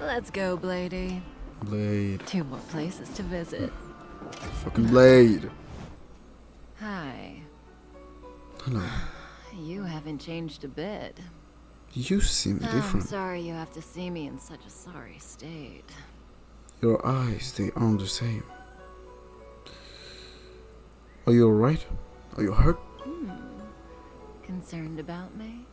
Let's go, Bladey. Blade. 2 more places to visit. Fucking Blade. Hi. Hello. You haven't changed a bit. You seem I'm different. sorry you have to see me in such a sorry state. Your eyes, they aren't the same. Are you alright? Are you hurt? Concerned about me?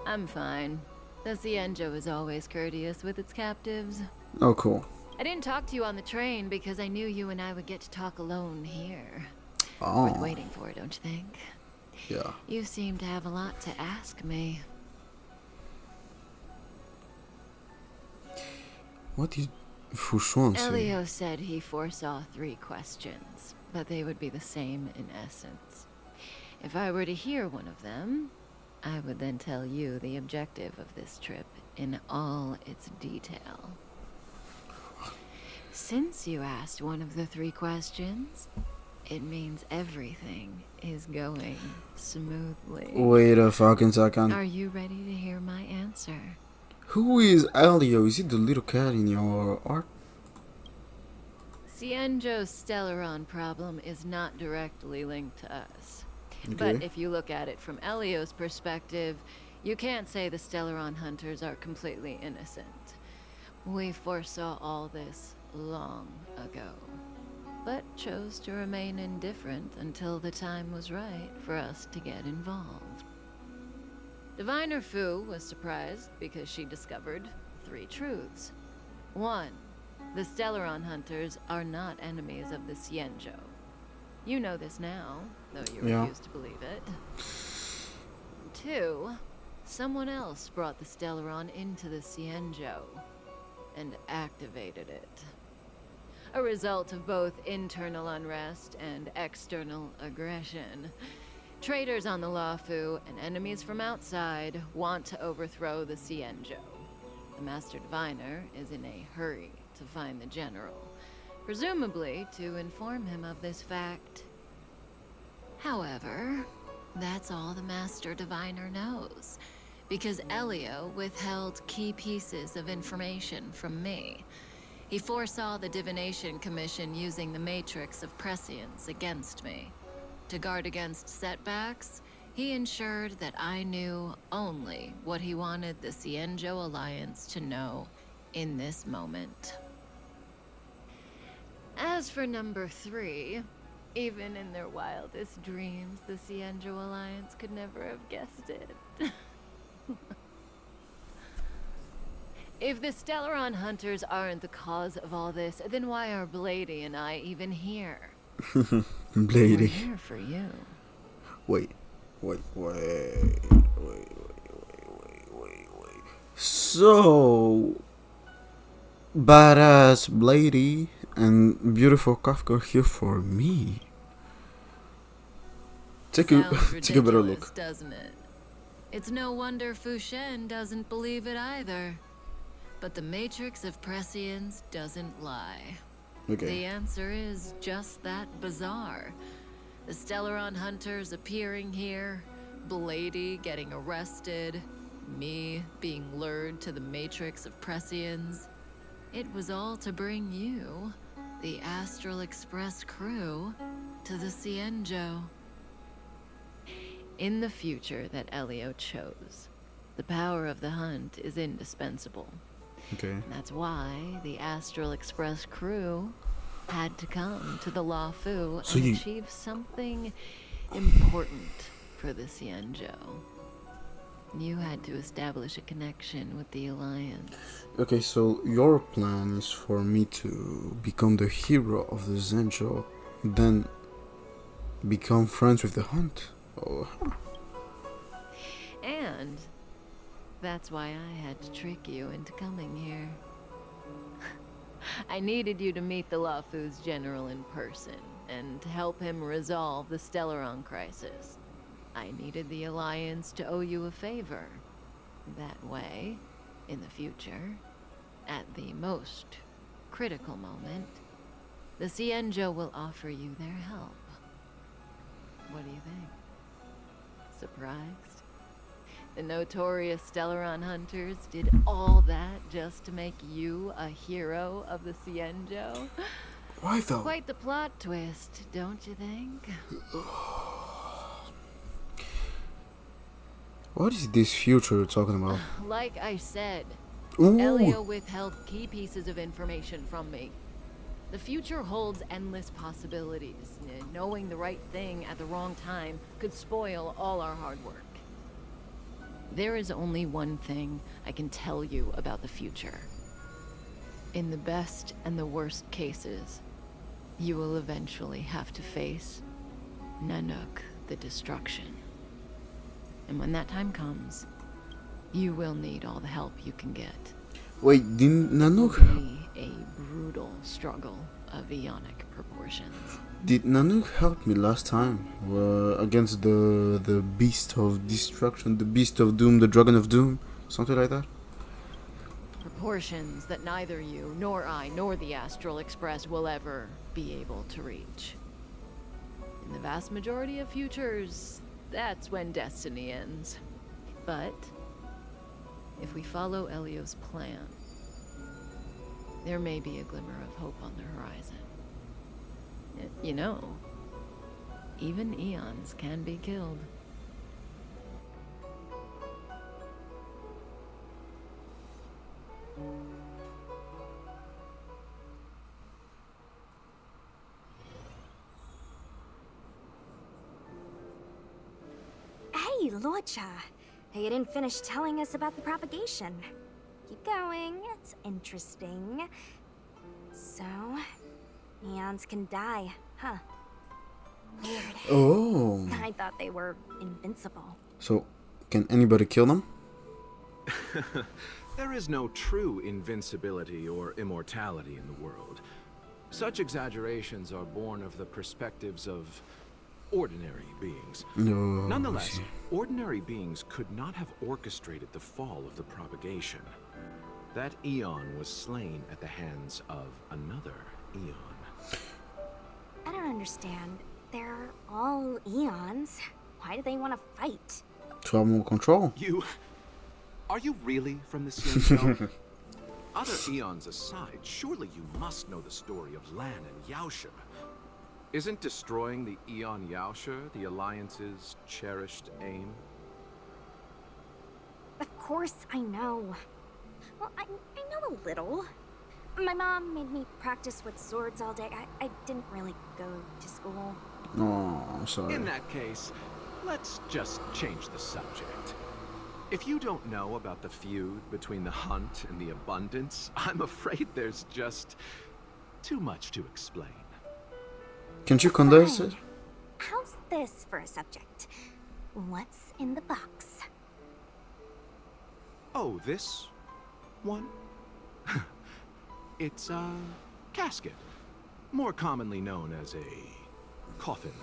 I'm fine. The Cienjo is always courteous with its captives. Oh, cool. I didn't talk to you on the train because I knew you and I would get to talk alone here. Oh. Worth waiting for, don't you think? Yeah. You seem to have a lot to ask me. What did Fushuan say? Elio said he foresaw 3 questions, but they would be the same in essence. If I were to hear one of them, I would then tell you the objective of this trip in all its detail. Since you asked one of the 3 questions, it means everything is going smoothly. Wait a fucking second. Are you ready to hear my answer? Who is Elio? Is it the little cat in your art? Cienjo's Stellaron problem is not directly linked to us. Okay. But if you look at it from Elio's perspective, you can't say the Stellaron hunters are completely innocent. We foresaw all this long ago, but chose to remain indifferent until the time was right for us to get involved. Diviner Fu was surprised because she discovered 3 truths. 1. The Stellaron hunters are not enemies of the Cienjo. You know this now, though you refuse to believe it. 2. Someone else brought the Stellaron into the Cienjo and activated it. A result of both internal unrest and external aggression. Traitors on the Luofu and enemies from outside want to overthrow the Cienjo. The Master Diviner is in a hurry to find the General, presumably to inform him of this fact. However, that's all the Master Diviner knows, because Elio withheld key pieces of information from me. He foresaw the Divination Commission using the Matrix of Prescience against me. To guard against setbacks, he ensured that I knew only what he wanted the Cienjo Alliance to know in this moment. As for number 3, even in their wildest dreams, the Cienjo Alliance could never have guessed it. If the Stellaron hunters aren't the cause of all this, then why are Bladey and I even here? Bladey. We're here for you. Wait. So, badass Bladey and beautiful Kafka are here for me. Take a better look. Doesn't it? It's no wonder Fushen doesn't believe it either. But the Matrix of Prescience doesn't lie. Okay. The answer is just that bizarre. The Stellaron hunters appearing here, Bladey getting arrested, me being lured to the Matrix of Prescience. It was all to bring you, the Astral Express crew, to the Cienjo. In the future that Elio chose, the power of the hunt is indispensable. Okay. That's why the Astral Express crew had to come to the Luofu and achieve something important for the Cienjo. You had to establish a connection with the Alliance. Okay, so your plan is for me to become the hero of the Zenjo, then become friends with the hunt. Oh. And that's why I had to trick you into coming here. I needed you to meet the Luofu's general in person and to help him resolve the Stellaron crisis. I needed the Alliance to owe you a favor. That way, in the future, at the most critical moment, the Cienjo will offer you their help. What do you think? Surprised? The notorious Stellaron hunters did all that just to make you a hero of the Cienjo? Why though? Quite the plot twist, don't you think? What is this future you're talking about? Like I said, Ooh. Elio withheld key pieces of information from me. The future holds endless possibilities. Knowing the right thing at the wrong time could spoil all our hard work. There is only one thing I can tell you about the future. In the best and the worst cases, you will eventually have to face Nanook the Destruction. And when that time comes, you will need all the help you can get. Wait, didn't It will Nanook? be a brutal struggle of eonic proportions. Did Nanook help me last time against the beast of destruction, the beast of doom, the dragon of doom, something like that? Proportions that neither you, nor I, nor the Astral Express will ever be able to reach. In the vast majority of futures, that's when destiny ends. But if we follow Elio's plan, there may be a glimmer of hope on the horizon. You know, even eons can be killed. Hey, Lorcha. You didn't finish telling us about the propagation. Keep going, it's interesting. So, eons can die, huh? Weird. Oh. I thought they were invincible. So, can anybody kill them? There is no true invincibility or immortality in the world. Such exaggerations are born of the perspectives of ordinary beings. No. Nonetheless, ordinary beings could not have orchestrated the fall of the propagation. That eon was slain at the hands of another eon. I don't understand. They're all eons. Why do they want to fight? To have more control. Are you really from the Cienjo? Other eons aside, surely you must know the story of Lan and Yaosha. Isn't destroying the Eon Yaosha the Alliance's cherished aim? Of course I know. Well, I know a little. My mom made me practice with swords all day. I didn't really go to school. Oh, I'm sorry. In that case, let's just change the subject. If you don't know about the feud between the Hunt and the Abundance, I'm afraid there's just too much to explain. Can't you condense it? Fine. How's this for a subject? What's in the box? Oh, this one? It's a casket, more commonly known as a coffin.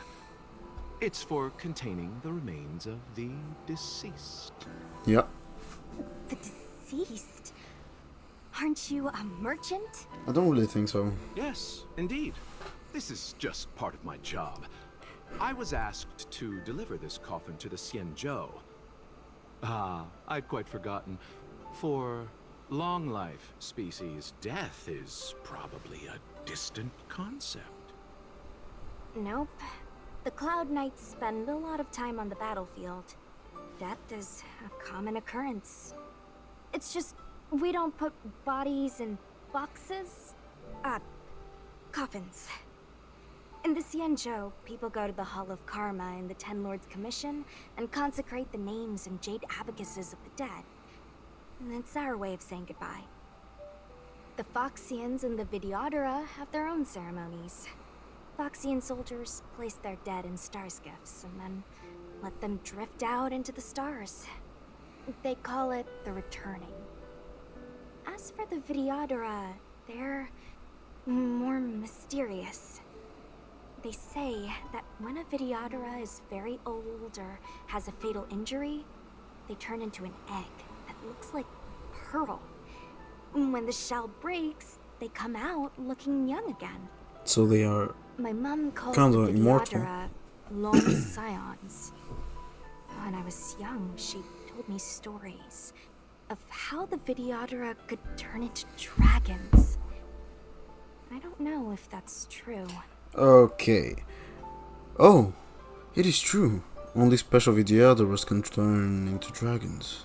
It's for containing the remains of the deceased. Yeah. The deceased? Aren't you a merchant? I don't really think so. Yes, indeed. This is just part of my job. I was asked to deliver this coffin to the Cienjo. Ah, I'd quite forgotten. For long life species, death is probably a distant concept. Nope. The Cloud Knights spend a lot of time on the battlefield. Death is a common occurrence. It's just, we don't put bodies in boxes. Coffins. In the Cienjo, people go to the Hall of Karma in the Ten Lords Commission and consecrate the names and jade abacuses of the dead. And it's our way of saying goodbye. The Foxians and the Videodora have their own ceremonies. Foxian soldiers place their dead in star skiffs and then let them drift out into the stars. They call it the returning. As for the Videodora, they're more mysterious. They say that when a Videodora is very old or has a fatal injury, they turn into an egg that looks like pearl. When the shell breaks, they come out looking young again. So they are My mom calls kind the of immortal. Videodora long scions. When I was young, she told me stories of how the Videodora could turn into dragons. I don't know if that's true. Okay. Oh, it is true. Only special Videodoras can turn into dragons.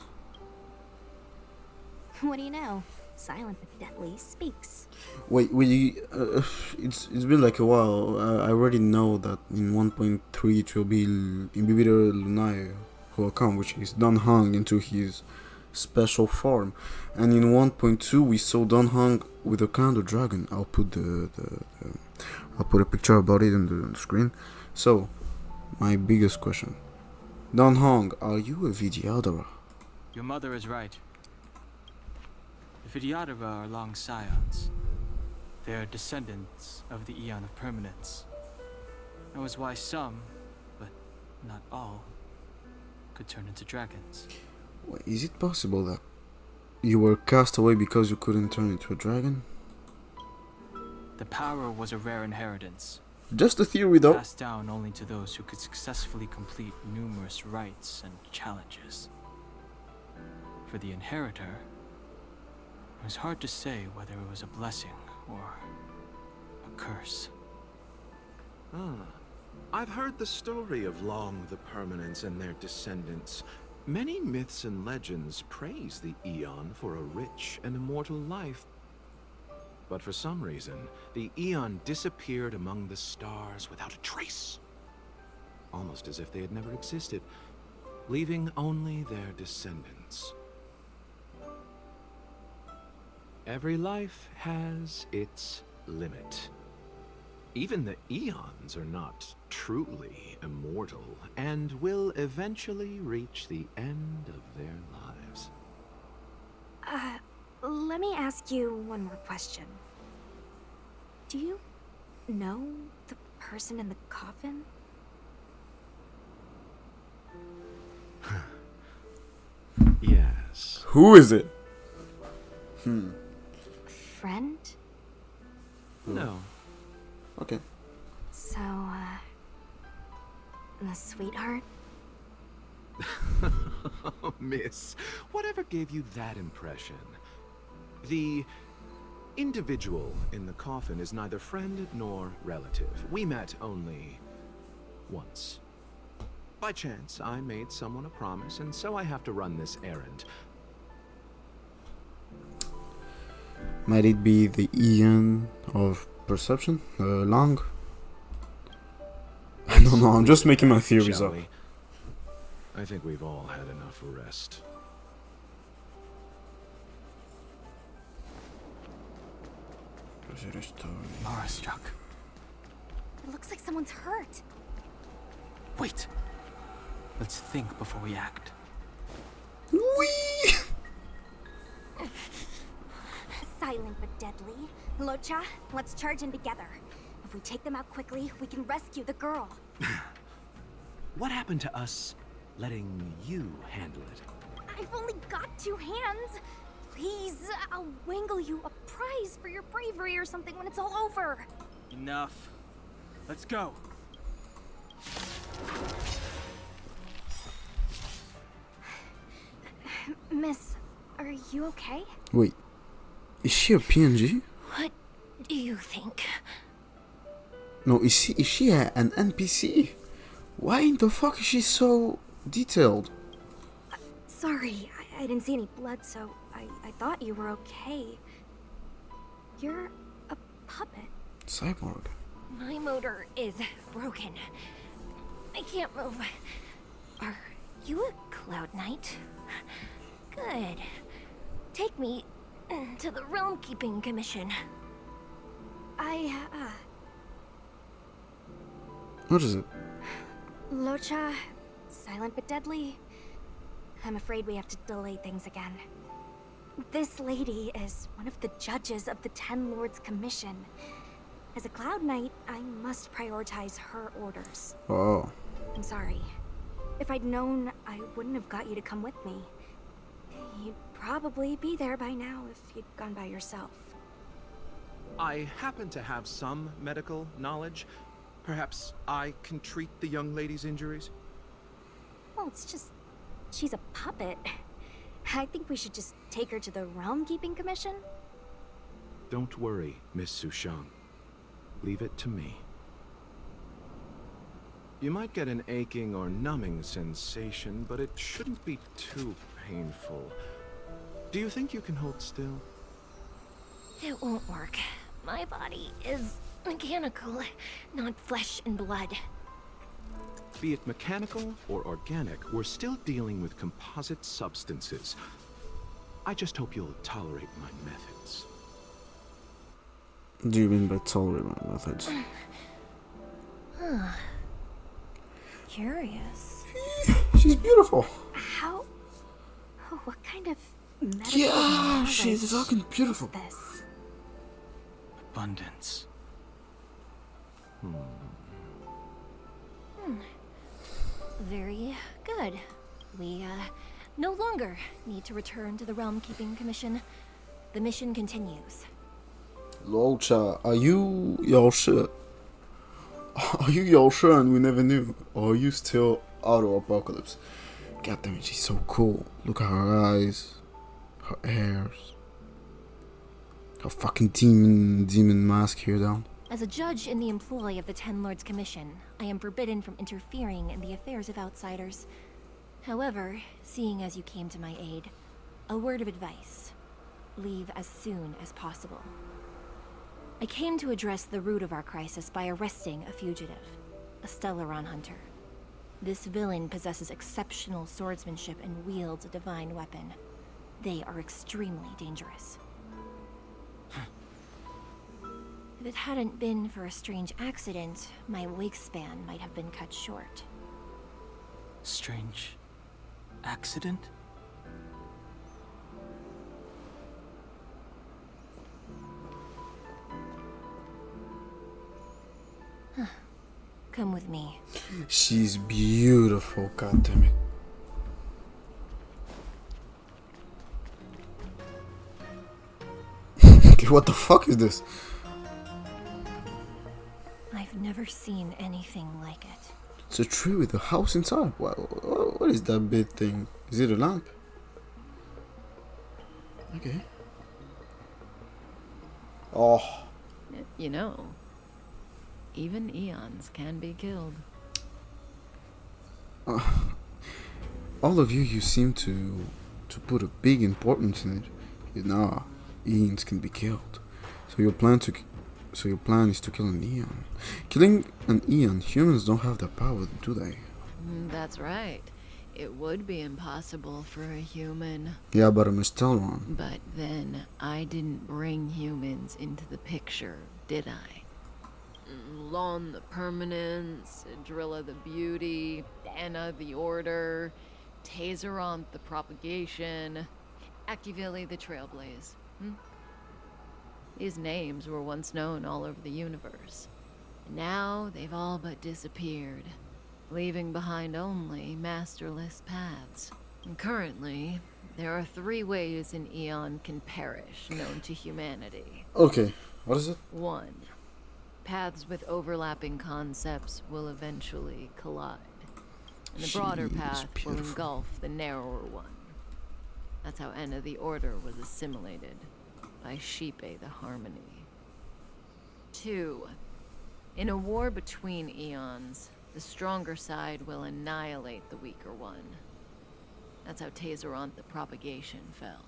What do you know? Silent but deadly speaks. Wait, it's been like a while. I already know that in 1.3 it will be Imbibida Lunae who will come, which is Don Hung into his special form, and in 1.2 we saw Don Hung with a kind of dragon. I'll put I'll put a picture about it on the screen. So, my biggest question: Don Hung, are you a Videodora? Your mother is right. The Videodora are long scions. They are descendants of the Eon of Permanence. That was why some, but not all, could turn into dragons. Wait, is it possible that you were cast away because you couldn't turn into a dragon? The power was a rare inheritance, Just a theory though. passed down only to those who could successfully complete numerous rites and challenges. For the inheritor, it was hard to say whether it was a blessing or a curse. I've heard the story of Long the Permanence and their descendants. Many myths and legends praise the Eon for a rich and immortal life. But for some reason, the Eon disappeared among the stars without a trace. Almost as if they had never existed, leaving only their descendants. Every life has its limit. Even the Eons are not truly immortal, and will eventually reach the end of their lives. Let me ask you one more question. Do you know the person in the coffin? Yes. Who is it? Friend? No. Okay. So, the sweetheart? Oh, miss, whatever gave you that impression? The individual in the coffin is neither friend nor relative. We met only once. By chance, I made someone a promise, and so I have to run this errand. Might it be the Eon of Perception? Long? I don't know, I'm just making my theories Shall up. we? I think we've all had enough rest. Mara struck. It looks like someone's hurt. Wait! Let's think before we act. Whee! Silent but deadly. Locha, let's charge in together. If we take them out quickly, we can rescue the girl. What happened to us letting you handle it? I've only got 2 hands. Please, I'll wangle you a prize for your bravery or something when it's all over. Enough. Let's go. Miss, are you okay? Wait, is she a PNG? What do you think? No, is she an NPC? Why in the fuck is she so detailed? Sorry, I didn't see any blood, so I thought you were okay. You're a puppet. Cyborg. My motor is broken. I can't move. Are you a Cloud Knight? Good. Take me to the Realm Keeping Commission. What is it? Locha, silent but deadly. I'm afraid we have to delay things again. This lady is one of the judges of the Ten Lords Commission. As a Cloud Knight, I must prioritize her orders. Oh. I'm sorry. If I'd known, I wouldn't have got you to come with me. You'd probably be there by now if you'd gone by yourself. I happen to have some medical knowledge. Perhaps I can treat the young lady's injuries? Well, it's just she's a puppet. I think we should just take her to the Realm Keeping Commission. Don't worry, Miss Sushang. Leave it to me. You might get an aching or numbing sensation, but it shouldn't be too painful. Do you think you can hold still? It won't work. My body is mechanical, not flesh and blood. Be it mechanical or organic, we're still dealing with composite substances. I just hope you'll tolerate my methods. Do you mean by tolerate my methods? Curious. She's beautiful. How? Oh, what kind of medical Yeah, knowledge she's fucking beautiful. is this? Abundance. Very good. We, no longer need to return to the Realm Keeping Commission. The mission continues. Lolcha, are you your shit? Are you your shit and we never knew? Or are you still Auto Apocalypse? God damn it, she's so cool. Look at her eyes, her hairs, her fucking demon mask here down. As a judge in the employ of the Ten Lords Commission, I am forbidden from interfering in the affairs of outsiders. However, seeing as you came to my aid, a word of advice. Leave as soon as possible. I came to address the root of our crisis by arresting a fugitive, a Stellaron hunter. This villain possesses exceptional swordsmanship and wields a divine weapon. They are extremely dangerous. If it hadn't been for a strange accident, my wakespan might have been cut short. Strange accident? Come with me. She's beautiful, god damn it. What the fuck is this? I've never seen anything like it. It's a tree with a house inside. What is that big thing? Is it a lamp? Okay. Oh. You know, even eons can be killed. All of you seem to put a big importance in it. Nah, eons can be killed. So your plan is to kill an eon. Killing an eon, humans don't have that power, do they? That's right. It would be impossible for a human. Yeah, but I'm a Stellaron. But then I didn't bring humans into the picture, did I? Lon the Permanence, Drilla the Beauty, Anna the Order, Tazeronth the Propagation, Akivili the Trailblaze. These names were once known all over the universe. Now they've all but disappeared, leaving behind only masterless paths. And currently, there are 3 ways an eon can perish known to humanity. Okay, what is it? 1. Paths with overlapping concepts will eventually collide. And the broader She is path will beautiful. engulf the narrower one. That's how Enna the Order was assimilated by Shipe the Harmony. 2. In a war between eons, the stronger side will annihilate the weaker one. That's how Tazeronth the Propagation fell.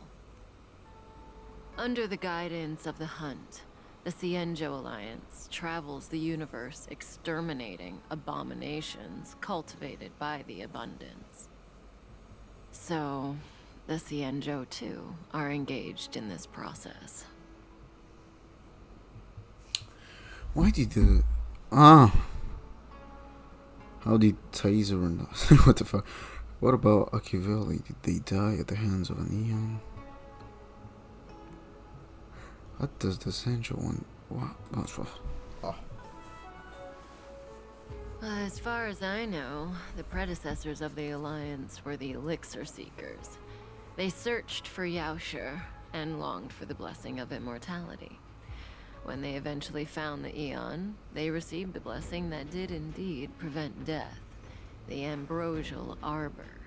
Under the guidance of the Hunt, the Cienjo Alliance travels the universe exterminating abominations cultivated by the Abundance. So, the Cienjo too are engaged in this process. Why did the... How did Tazeron... What the fuck? What about Akivili? Did they die at the hands of an eon? What does the Sancho want? What? As far as I know, the predecessors of the Alliance were the Elixir Seekers. They searched for Yaoshi and longed for the blessing of immortality. When they eventually found the Eon, they received the blessing that did indeed prevent death, the Ambrosial Arbor.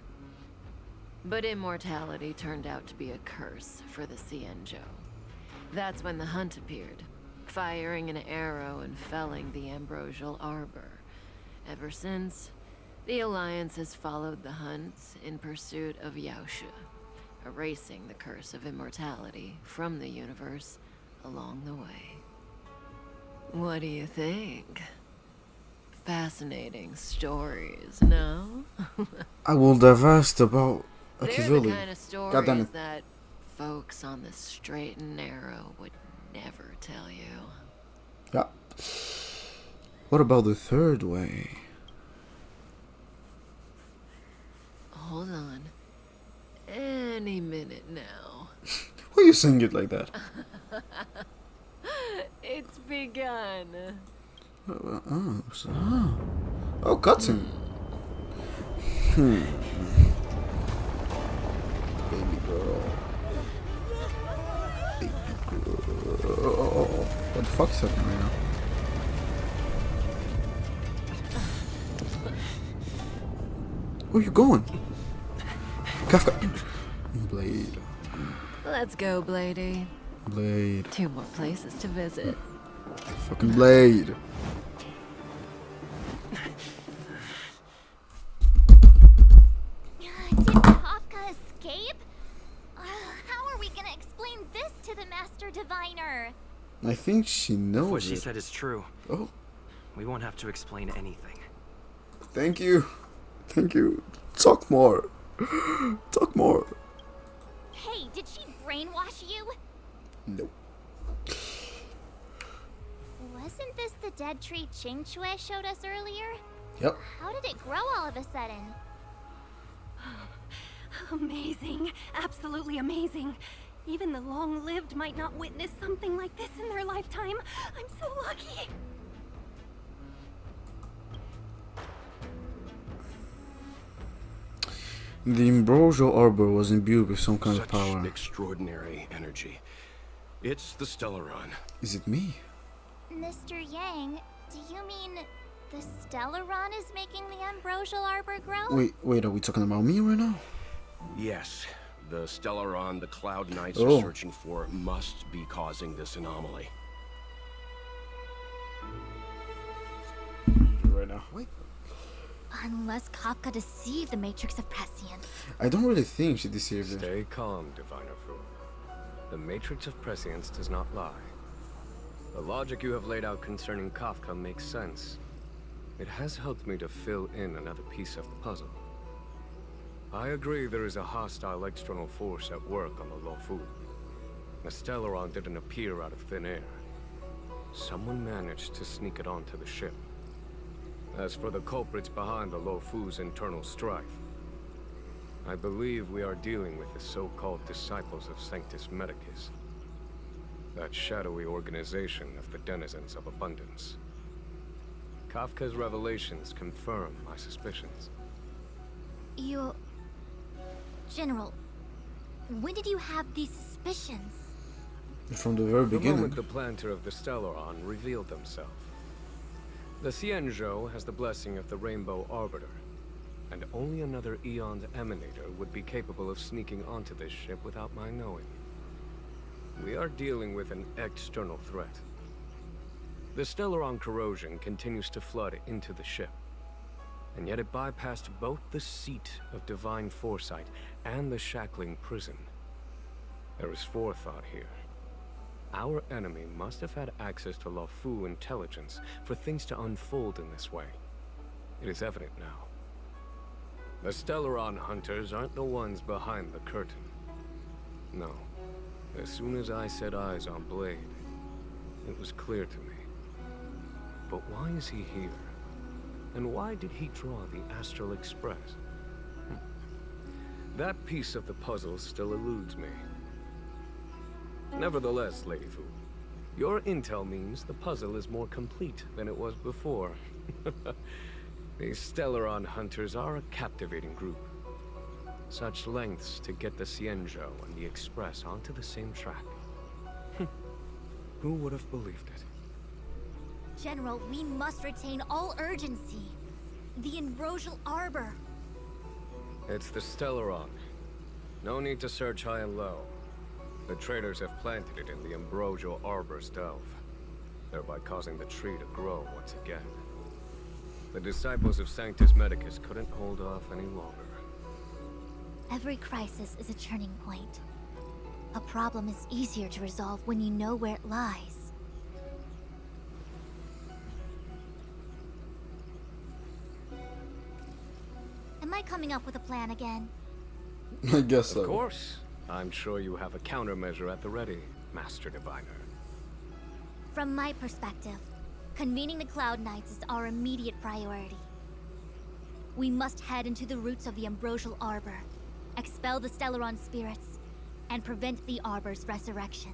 But immortality turned out to be a curse for the Cienjo. That's when the hunt appeared, firing an arrow and felling the ambrosial arbor. Ever since, the Alliance has followed the hunt in pursuit of Yaosha, erasing the curse of immortality from the universe along the way. What do you think? Fascinating stories, no? I would have asked about They're the Akivili. kind of God damn stories it. that folks on the straight and narrow would never tell you. Yeah. What about the third way? Hold on. Any minute now. Why you saying it like that? It's begun. Oh, cutscene. Baby girl. Baby girl. What the fuck is happening right now? Where you going? Kafka. Blade. Let's go, Bladey. Blade. 2 more places to visit. Fucking Blade. Did Kafka escape? How are we gonna explain this to the Master Diviner? I think she knows What she it. said is true. Oh, We won't have to explain anything. thank you. Thank you. Talk more. Talk more. Hey, did she brainwash you? No. Wasn't this the dead tree Qingque showed us earlier? Yep. How did it grow all of a sudden? Amazing. Absolutely amazing. Even the long-lived might not witness something like this in their lifetime. I'm so lucky. The ambrosial arbor was imbued with some kind Such of power. extraordinary energy. It's the Stellaron. Is it me? Mr. Yang, do you mean the Stellaron is making the ambrosial arbor grow? Wait, are we talking about me right now? Yes, the Stellaron the Cloud Knights Oh. are searching for must be causing this anomaly. Right now. Wait. Unless Kafka deceived the Matrix of Prescience. I don't really think she deceived it. Stay calm, Diviner Fool. The Matrix of Prescience does not lie. The logic you have laid out concerning Kafka makes sense. It has helped me to fill in another piece of the puzzle. I agree there is a hostile external force at work on the Luofu. The Stellaron didn't appear out of thin air. Someone managed to sneak it onto the ship. As for the culprits behind the Luofu's internal strife, I believe we are dealing with the so-called disciples of Sanctus Medicus. That shadowy organization of the denizens of abundance. Kafka's revelations confirm my suspicions. You... General, when did you have these suspicions? From the very The beginning. moment the planter of the Stellaron revealed himself. The Cienjo has the blessing of the Rainbow Arbiter, and only another Eon's Emanator would be capable of sneaking onto this ship without my knowing. We are dealing with an external threat. The Stellaron corrosion continues to flood into the ship, and yet it bypassed both the seat of divine foresight and the shackling prison. There is forethought here. Our enemy must have had access to Luofu intelligence for things to unfold in this way. It is evident now. The Stellaron hunters aren't the ones behind the curtain. No. As soon as I set eyes on Blade, it was clear to me. But why is he here? And why did he draw the Astral Express? That piece of the puzzle still eludes me. Nevertheless, Lady Fu, your intel means the puzzle is more complete than it was before. These Stellaron hunters are a captivating group. Such lengths to get the Cienjo and the Express onto the same track. Who would have believed it? General, we must retain all urgency. The ambrosial arbor. It's the Stellaron. No need to search high and low. The traders have planted it in the ambrosial arbor's delve, thereby causing the tree to grow once again. The disciples of Sanctus Medicus couldn't hold off any longer. Every crisis is a turning point. A problem is easier to resolve when you know where it lies. Am I coming up with a plan again? I guess so. Of course. I'm sure you have a countermeasure at the ready, Master Diviner. From my perspective, convening the Cloud Knights is our immediate priority. We must head into the roots of the Ambrosial Arbor, expel the Stellaron spirits, and prevent the Arbor's resurrection.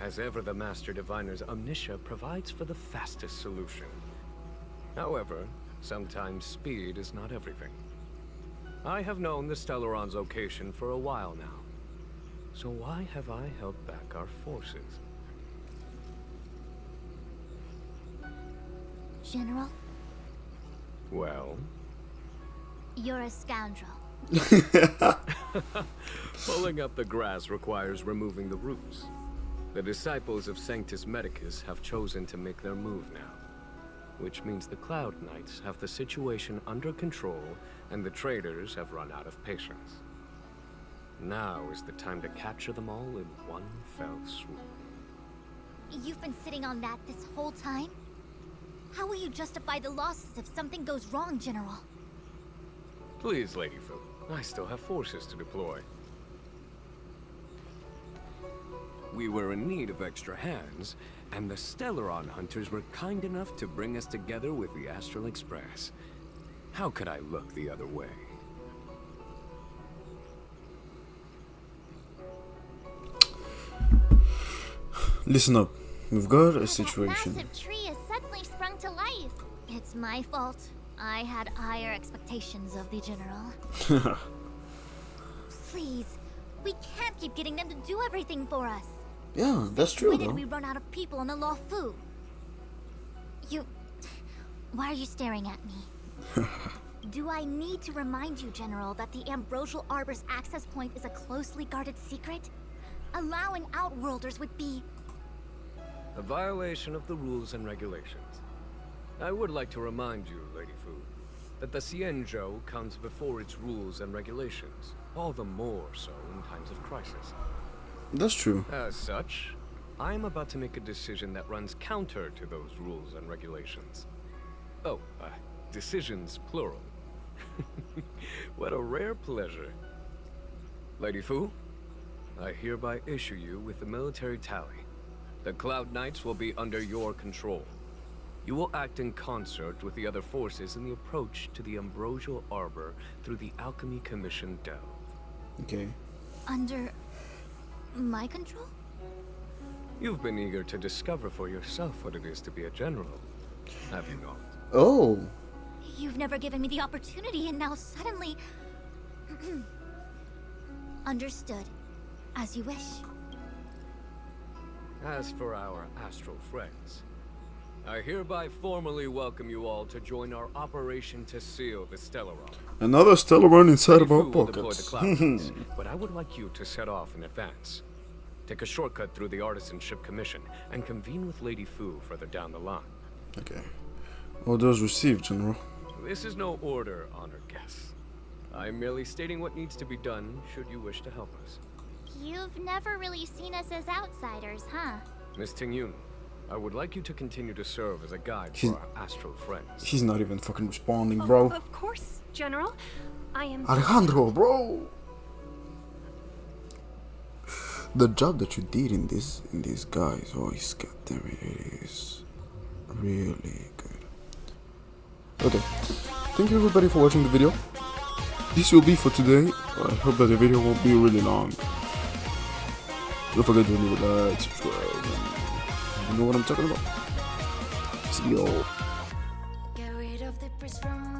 As ever, the Master Diviner's omniscia provides for the fastest solution. However, sometimes speed is not everything. I have known the Stellaron's location for a while now. So why have I held back our forces? General, Well, you're a scoundrel. pulling up the grass requires removing the roots. The disciples of Sanctus Medicus have chosen to make their move now, which means the Cloud Knights have the situation under control and the traders have run out of patience. Now is the time to capture them all in one fell swoop. You've been sitting on that this whole time? How will you justify the losses if something goes wrong, General? Please, Lady Fu, I still have forces to deploy. We were in need of extra hands, and the Stellaron hunters were kind enough to bring us together with the Astral Express. How could I look the other way? Listen up. We've got a situation. That massive tree has suddenly sprung to life. It's my fault. I had higher expectations of the General. Please, we can't keep getting them to do everything for us. Yeah, that's true When did though. we run out of people in the Law Fu? Why are you staring at me? Do I need to remind you, General, that the Ambrosial Arbor's access point is a closely guarded secret? Allowing Outworlders would be... A violation of the rules and regulations. I would like to remind you, Lady Fu, that the Xianzhou comes before its rules and regulations, all the more so in times of crisis. That's true. As such, I am about to make a decision that runs counter to those rules and regulations. Oh, decisions plural. What a rare pleasure. Lady Fu, I hereby issue you with the military tally. The Cloud Knights will be under your control. You will act in concert with the other forces in the approach to the Ambrosial Arbor through the Alchemy Commission delve. Okay. under... my control? You've been eager to discover for yourself what it is to be a general, have you not? Oh. You've never given me the opportunity, and now suddenly... Understood. As you wish. As for our astral friends, I hereby formally welcome you all to join our operation to seal the Stellaron. Another Stellaron inside of our Fu will deploy the pockets. Cloud Knights, but I would like you to set off in advance. Take a shortcut through the Artisanship Commission and convene with Lady Fu further down the line. Okay. Orders received, General. This is no order, honored guests. I'm merely stating what needs to be done should you wish to help us. You've never really seen us as outsiders, huh? Miss Tingyun, I would like you to continue to serve as a guide She's- for our astral friends. He's not even fucking responding, bro. Of course, General. I am... Alejandro, bro. The job that you did in this guys, oh, it's goddamn it is really good. Okay, thank you everybody for watching the video. This will be for today. I hope that the video won't be really long. Don't forget to leave a like, subscribe, and you know what I'm talking about. See y'all. Get rid of the press from